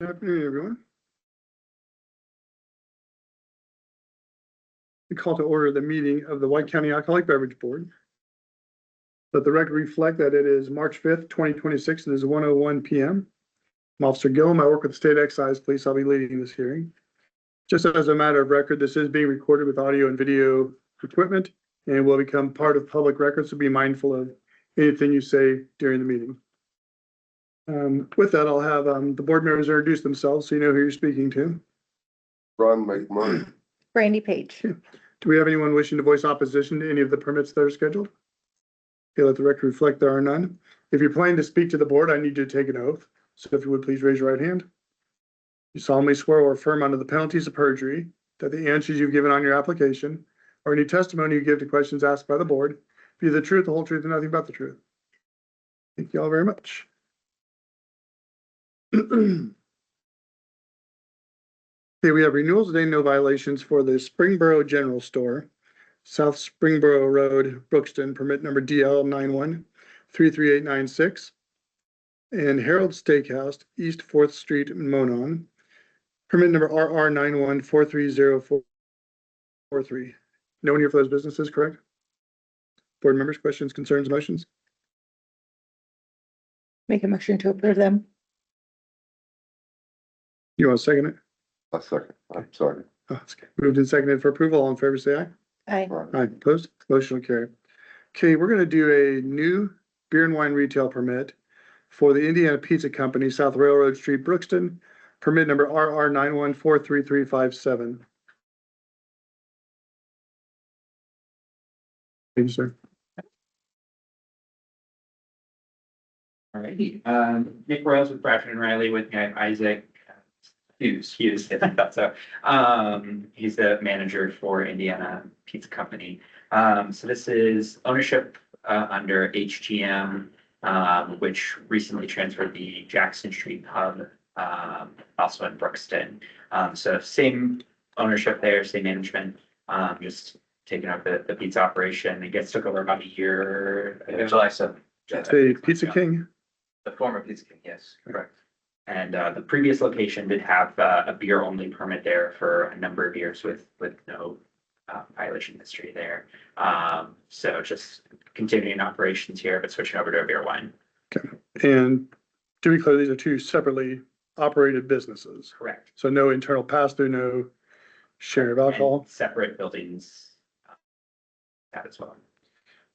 Good afternoon, everyone. We call to order the meeting of the White County Alcoholic Beverage Board. Let the record reflect that it is March 5th, 2026, and it is 1:01 p.m. I'm Officer Gillum. I work with the State Excise Police. I'll be leading this hearing. Just as a matter of record, this is being recorded with audio and video equipment and will become part of public records, so be mindful of anything you say during the meeting. With that, I'll have the board members introduce themselves so you know who you're speaking to. Ron McMurray. Brandy Page. Do we have anyone wishing to voice opposition to any of the permits that are scheduled? Okay, let the record reflect there are none. If you're planning to speak to the board, I need you to take an oath. So if you would please raise your right hand. You solemnly swear or affirm under the penalties of perjury that the answers you've given on your application or any testimony you give to questions asked by the board be the truth, the whole truth, and nothing but the truth. Thank you all very much. Okay, we have renewals today, no violations for the Springboro General Store, South Springboro Road, Brookston, permit number DL 91-33896. And Harold Steakhouse, East 4th Street, Monon, permit number RR 91-43043. No one here for those businesses, correct? Board members, questions, concerns, motions? Make a motion to approve them. You want to second it? A second. I'm sorry. Oh, that's okay. Moved and seconded for approval. All in favor, say aye. Aye. Aye, opposed? Motion will carry. Okay, we're gonna do a new beer and wine retail permit for the Indiana Pizza Company, South Railroad Street, Brookston, permit number RR 91-43357. Thank you, sir. All righty, Nick Royals with Bradford and Riley with me. I have Isaac Hughes, I thought so. He's the manager for Indiana Pizza Company. So this is ownership under HGM, which recently transferred the Jackson Street Pub, also in Brookston. So same ownership there, same management, just taking over the pizza operation. It gets took over about a year ago. July 7th. Hey, Pizza King. The former Pizza King, yes, correct. And the previous location did have a beer only permit there for a number of years with no violation history there. So just continuing operations here, but switching over to a beer wine. Okay, and to be clear, these are two separately operated businesses. Correct. So no internal pass-through, no share of alcohol. And separate buildings. That as well.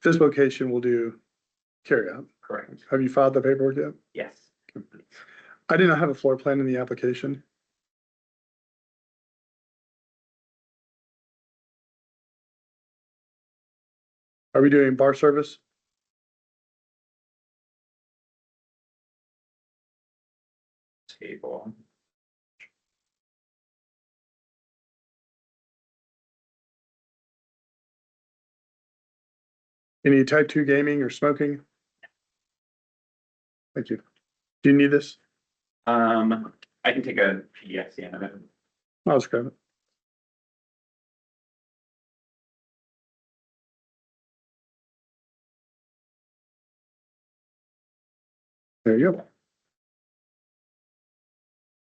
This location will do carry out. Correct. Have you filed the paperwork yet? Yes. I did not have a floor plan in the application. Are we doing bar service? Table. Any type 2 gaming or smoking? Thank you. Do you need this? I can take a PDF scan of it. I'll just grab it. There you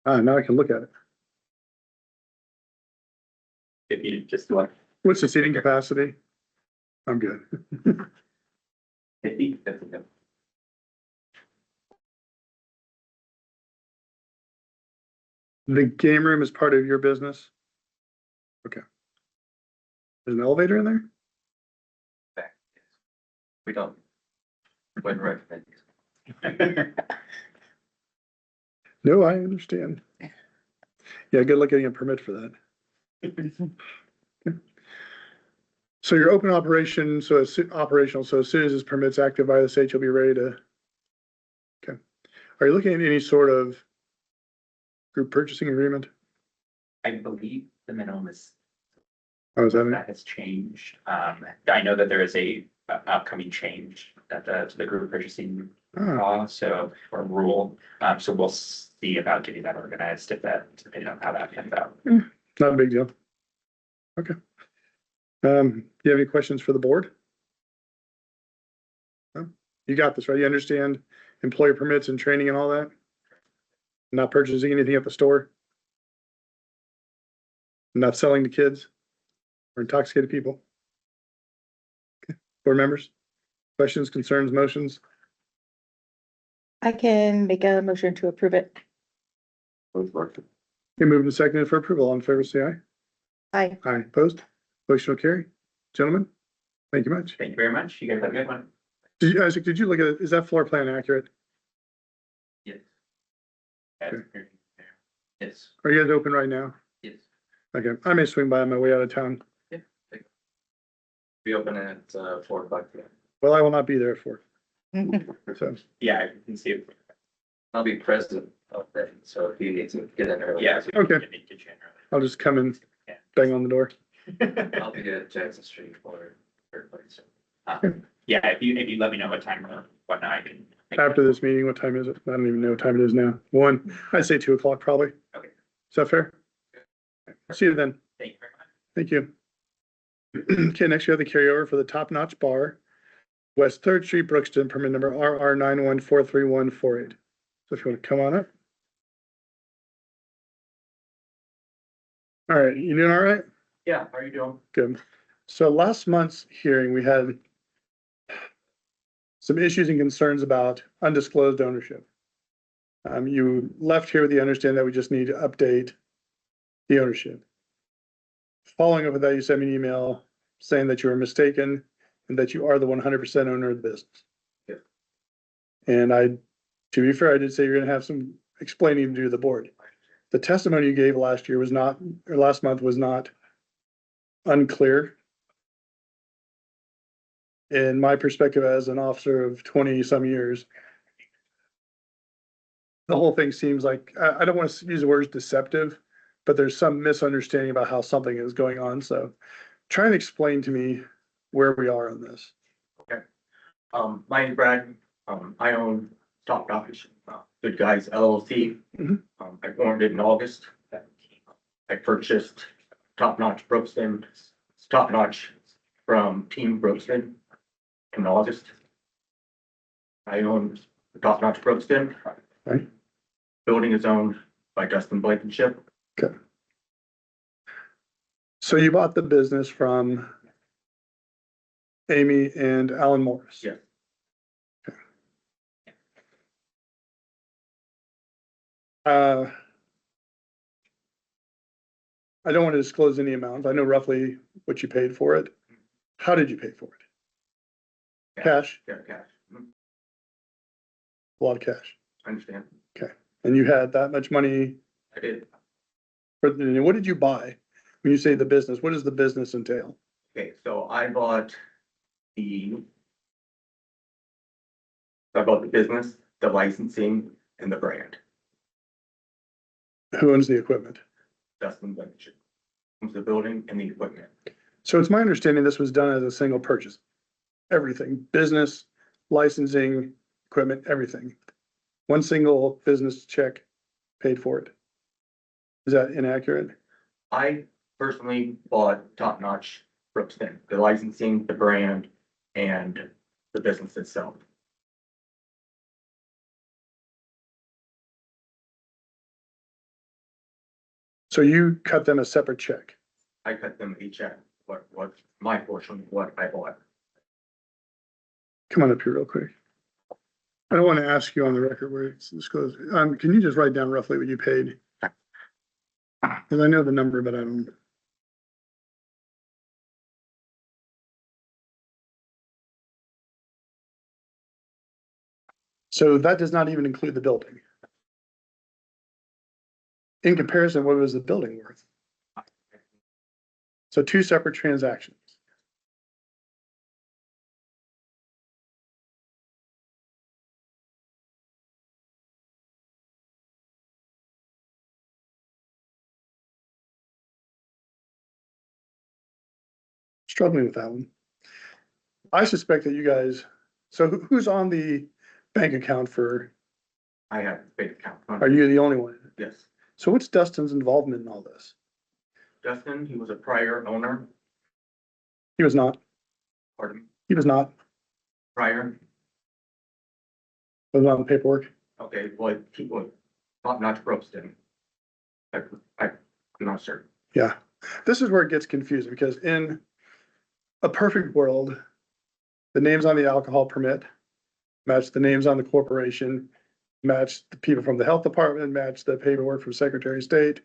go. Now I can look at it. If you just want What's the seating capacity? I'm good. 50, that's okay. The game room is part of your business? Okay. There's an elevator in there? Back, yes. We don't. Wouldn't recommend it. No, I understand. Yeah, good luck getting a permit for that. So you're open operation, so it's operational, so as soon as this permit's active by the state, you'll be ready to. Okay. Are you looking at any sort of group purchasing agreement? I believe the minimum is Oh, is that it? that has changed. I know that there is a upcoming change that to the group purchasing Oh, law, so, or rule. So we'll see about getting that organized if that, depending on how that comes out. not a big deal. Okay. Do you have any questions for the board? No? You got this, right? You understand employer permits and training and all that? Not purchasing anything at the store. Not selling to kids or intoxicated people. Okay. Board members, questions, concerns, motions? I can make a motion to approve it. Both Mark. Okay, moved and seconded for approval. All in favor, say aye. Aye. Aye, opposed? Motion will carry. Gentlemen, thank you much. Thank you very much. You guys have a good one. Isaac, did you look at it? Is that floor plan accurate? Yes, yes, Are you guys open right now? yes. Okay, I may swing by on my way out of town. We open at 4 o'clock. Well, I will not be there at 4. Mhm. So, Yeah, I can see it. I'll be present of that, so if you need to get in early. Yeah. so Okay. get you in I'll just come and Yeah. bang on the door. early. I'll be at Jackson Street for third place. Yeah, if you let me know what time or whatnot, I can. After this meeting, what time is it? I don't even know what time it is now. 1, I'd say 2 o'clock probably. Okay. Is that fair? See you then. Thank you very much. Thank you. Okay, next we have the carryover for the Top Notch Bar, West Third Street, Brookston, permit number RR 91434148. So if you want to come on up. All right, you doing all right? Yeah, how are you doing? Good. So last month's hearing, we had some issues and concerns about undisclosed ownership. You left here with the understanding that we just need to update the ownership. Following up with that, you sent me an email saying that you were mistaken and that you are the 100% owner of the business. Yeah. And to be fair, I did say you're gonna have some explaining to do to the board. The testimony you gave last year was not, or last month was not unclear. In my perspective as an officer of 20-some years, the whole thing seems like, I don't want to use the words deceptive, but there's some misunderstanding about how something is going on. So try and explain to me where we are on this. My name's Brad. I own Top Notch, Good Guys LLC. Mhm. I formed it in August. I purchased Top Notch Brookston, Top Notch from Team Brookston in August. I own Top Notch Brookston. Right. Building is owned by Dustin Blankenship. So you bought the business from Amy and Alan Morris? Yes. I don't want to disclose any amount. I know roughly what you paid for it. How did you pay for it? Cash, Yeah, cash. a lot of cash. I understand. And you had that much money I did. for, what did you buy? When you say the business, what does the business entail? Okay, so I bought the business, the licensing, and the brand. Who owns the equipment? Dustin Blankenship owns the building and the equipment. So it's my understanding this was done as a single purchase. Everything, business, licensing, equipment, everything. One single business check paid for it. Is that inaccurate? I personally bought Top Notch Brookston, the licensing, the brand, and the business itself. So you cut them a separate check. I cut them a check, what my portion, what I bought. Come on up here real quick. I don't want to ask you on the record where it's disclosed. Can you just write down roughly what you paid? Cause I know the number, but I don't. So that does not even include the building. In comparison, what was the building worth? So 2 separate transactions. Struggling with that one. I suspect that you guys, so who's on the bank account for, I have a bank account. are you the only one? Yes. So what's Dustin's involvement in all this? Dustin, he was a prior owner, He was not, pardon me, he was not, prior, was on the paperwork. okay, what he was Top Notch Brookston. I'm not certain. Yeah, this is where it gets confusing because in a perfect world, the names on the alcohol permit match the names on the corporation, match the people from the health department, match the paperwork from Secretary of State,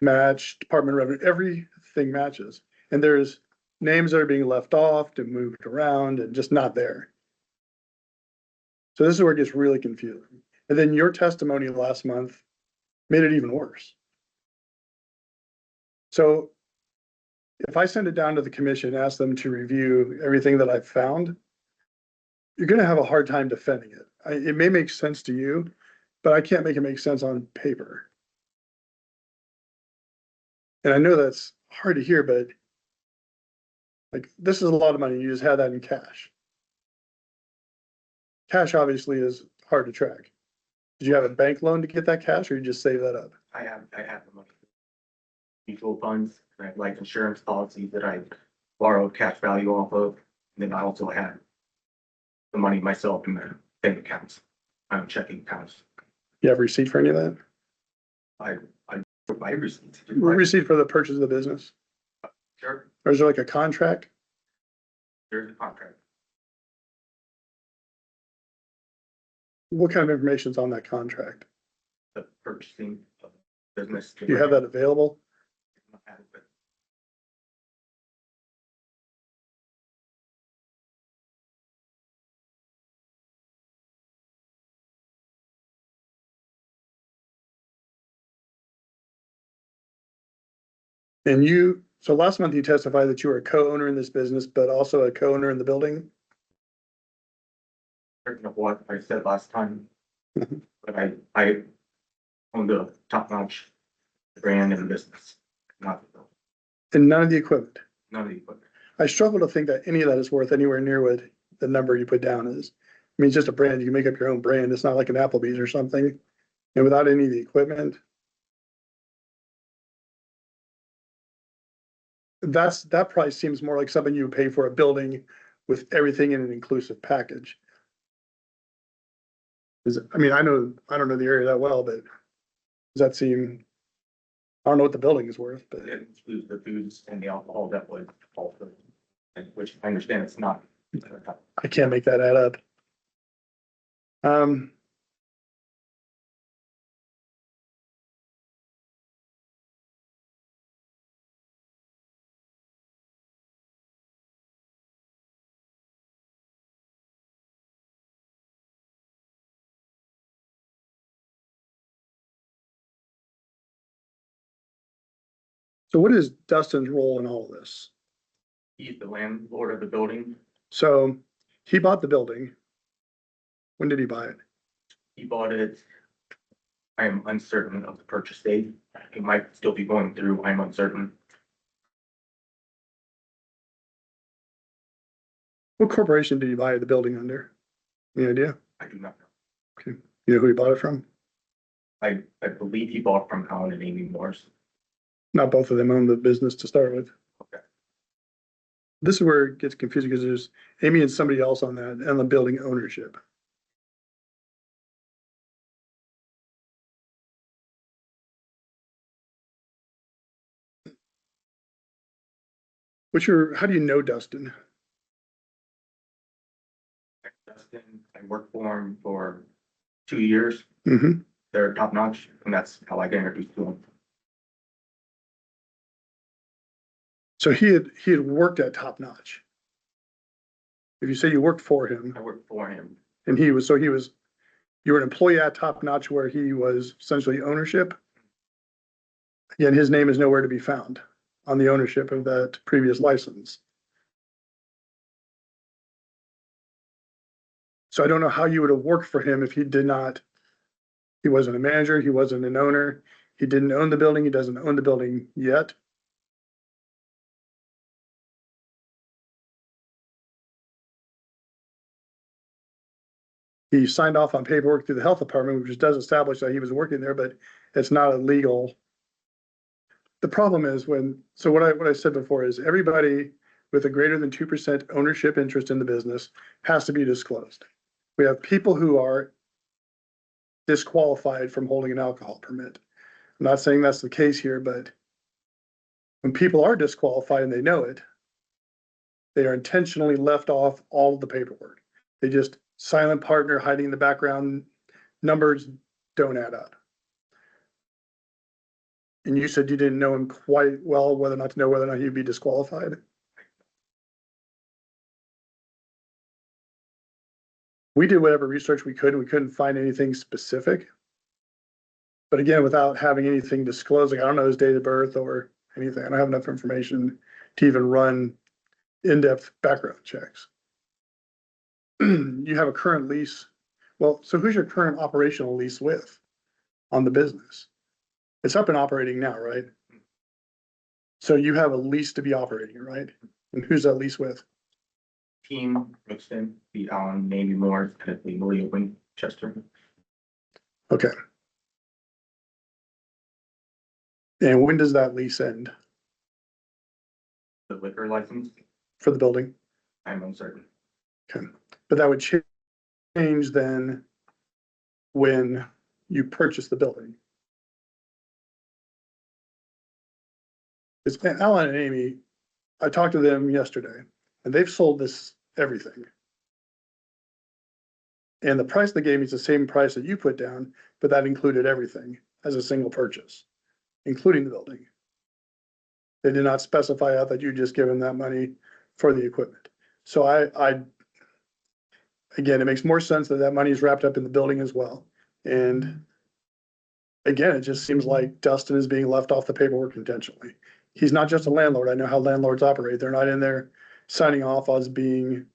match Department of Revenue, everything matches. And there's names that are being left off and moved around and just not there. So this is where it gets really confusing. And then your testimony last month made it even worse. So if I send it down to the commission, ask them to review everything that I've found, you're gonna have a hard time defending it. It may make sense to you, but I can't make it make sense on paper. And I know that's hard to hear, but like, this is a lot of money. You just had that in cash. Cash obviously is hard to track. Did you have a bank loan to get that cash or you just save that up? I have the money. Mutual funds, I have life insurance policies that I borrowed cash value off of. And then I also had the money myself in the bank accounts, checking accounts. You have a receipt for any of that? I received. Receipt for the purchase of the business? Sure, Or is there like a contract? there's a contract. What kind of information is on that contract? The purchasing of business. Do you have that available? And you, so last month you testified that you were a co-owner in this business, but also a co-owner in the building? Certain of what I said last time. Mhm. But I own the Top Notch brand and business, not the building, And none of the equipment? none of the equipment. I struggle to think that any of that is worth anywhere near what the number you put down is. I mean, it's just a brand. You can make up your own brand. It's not like an Applebee's or something. And without any of the equipment. That price seems more like something you would pay for a building with everything in an inclusive package. I mean, I don't know the area that well, but does that seem, I don't know what the building is worth, but It includes the foods and the alcohol that would also, and which I understand it's not. I can't make that add up. So what is Dustin's role in all of this? He's the landlord of the building. So he bought the building. When did he buy it? He bought it. I am uncertain of the purchase date. It might still be going through. I'm uncertain. What corporation did he buy the building under? Any idea? I do not know. You know who he bought it from? I believe he bought from Alan and Amy Morse. Not both of them owned the business to start with. Okay. This is where it gets confusing because there's Amy and somebody else on that and the building ownership. How do you know Dustin? Dustin, I worked for him for 2 years. Mm-hmm. They're top notch, and that's how I got introduced to them. So he had worked at Top Notch. If you say you worked for him I worked for him. and you were an employee at Top Notch where he was essentially ownership. Again, his name is nowhere to be found on the ownership of that previous license. So I don't know how you would have worked for him if he wasn't a manager, he wasn't an owner, he didn't own the building, he doesn't own the building yet. He signed off on paperwork through the health department, which does establish that he was working there, but it's not a legal. The problem is what I said before is everybody with a greater than 2% ownership interest in the business has to be disclosed. We have people who are disqualified from holding an alcohol permit. I'm not saying that's the case here, but when people are disqualified and they know it, they are intentionally left off all of the paperwork. They just silent partner hiding in the background, numbers don't add up. And you said you didn't know him quite well, whether or not to know whether or not he'd be disqualified. We did whatever research we could, and we couldn't find anything specific. But again, without having anything disclosed, like I don't know his date of birth or anything, I don't have enough information to even run in-depth background checks. You have a current lease. Well, so who's your current operational lease with on the business? It's up and operating now, right? So you have a lease to be operating, right? And who's that lease with? Team Brookston, the Allen, Navy Moore, and Malia Winchester. Okay. And when does that lease end The liquor license, for the building? I'm uncertain. Okay, but that would change then when you purchase the building. It's Alan and Amy, I talked to them yesterday, and they've sold this everything. And the price they gave me is the same price that you put down, but that included everything as a single purchase, including the building. They did not specify out that you just give them that money for the equipment. So again, it makes more sense that that money is wrapped up in the building as well. And again, it just seems like Dustin is being left off the paperwork intentionally. He's not just a landlord. I know how landlords operate. They're not in there signing off as being,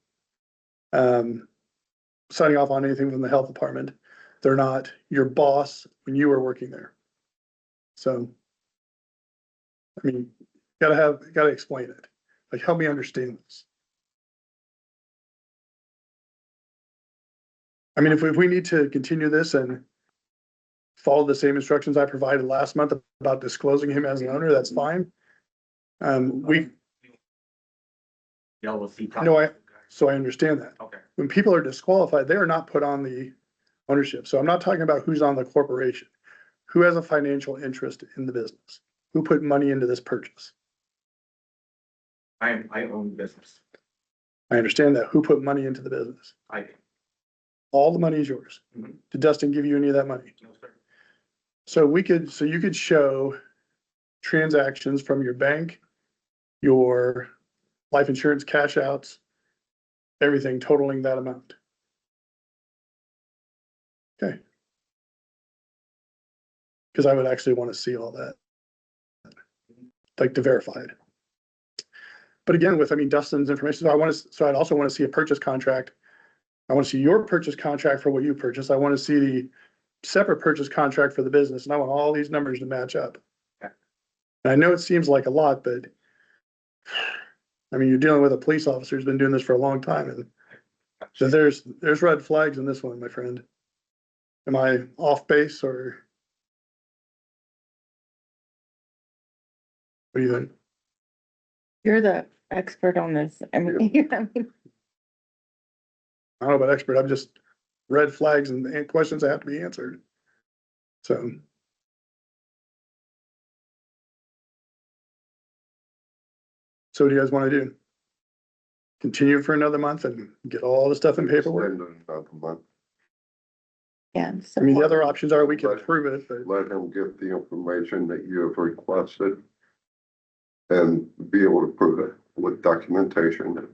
signing off on anything from the health department. They're not your boss when you were working there. So, I mean, gotta explain it. Like, help me understand this. I mean, if we need to continue this and follow the same instructions I provided last month about disclosing him as an owner, that's fine. Y'all will see. So I understand that. Okay. When people are disqualified, they are not put on the ownership. So I'm not talking about who's on the corporation, who has a financial interest in the business, who put money into this purchase. I own the business. I understand that. Who put money into the business? I, All the money is yours. Mhm. Did Dustin give you any of that money? no, sir. So you could show transactions from your bank, your life insurance cash outs, everything totaling that amount. Okay. Because I would actually want to see all that, like to verify it. But again, with, I mean, Dustin's information, so I'd also want to see a purchase contract. I want to see your purchase contract for what you purchased. I want to see the separate purchase contract for the business, and I want all these numbers to match up. Okay. And I know it seems like a lot, but I mean, you're dealing with a police officer who's been doing this for a long time, and so there's red flags in this one, my friend. Am I off base, or what do you think? You're the expert on this. I mean, I mean, I don't know about expert, I'm just red flags and questions that have to be answered. So. So what do you guys want to do? Continue for another month and get all the stuff in paperwork? Extend it another month. yeah, I so mean, the other options are we can approve it, but Let him get the information that you have requested and be able to prove it with documentation.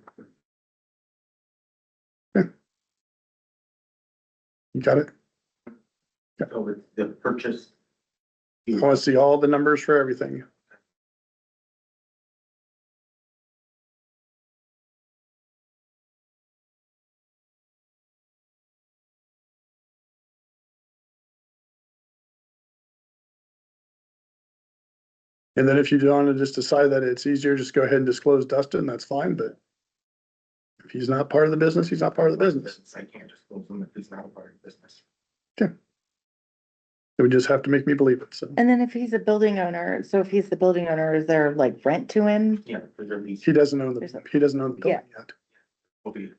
you got it? So with the purchase. I want to see all the numbers for everything. And then if you want to just decide that it's easier, just go ahead and disclose Dustin, that's fine, but if he's not part of the business, he's not part of the business. I can't just close them if he's not a part of the business. It would just have to make me believe it, so. and then if he's a building owner, so if he's the building owner, is there like rent to him? Yeah, there's at least. He doesn't own There's a- the building yet. Will be.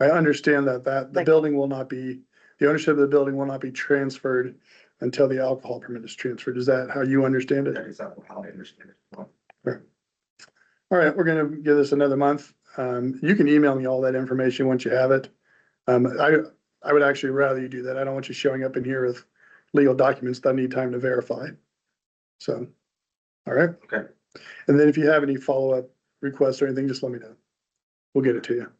I understand that the Like- building will not be the ownership of the building will not be transferred until the alcohol permit is transferred. Is that how you understand That it? is how I understand it. Well, All right, we're gonna give this another month. You can email me all that information once you have it. I would actually rather you do that. I don't want you showing up in here with legal documents that I need time to verify. So, all right. Okay. And then if you have any follow-up requests or anything, just let me know. We'll get it to you.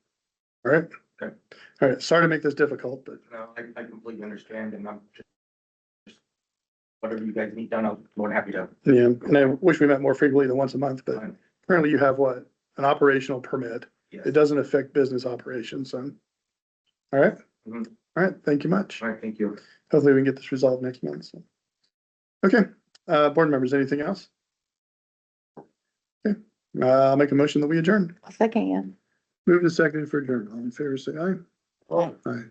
All right? Okay. All right, sorry to make this difficult, but No, I completely understand and I'm just whatever you guys need done, I'm more than happy to. yeah, and I wish we met more frequently than once a month, but Fine. apparently you have what? An operational permit. Yes. It doesn't affect business operations, so. All right? Mhm. All right, thank you much. All right, thank you. Hopefully we can get this resolved next month, so. Okay, board members, anything else? Okay, I'll make a motion that we adjourn. Second, yeah. Move to second for adjourn. All in favor, say aye. Aye. Aye.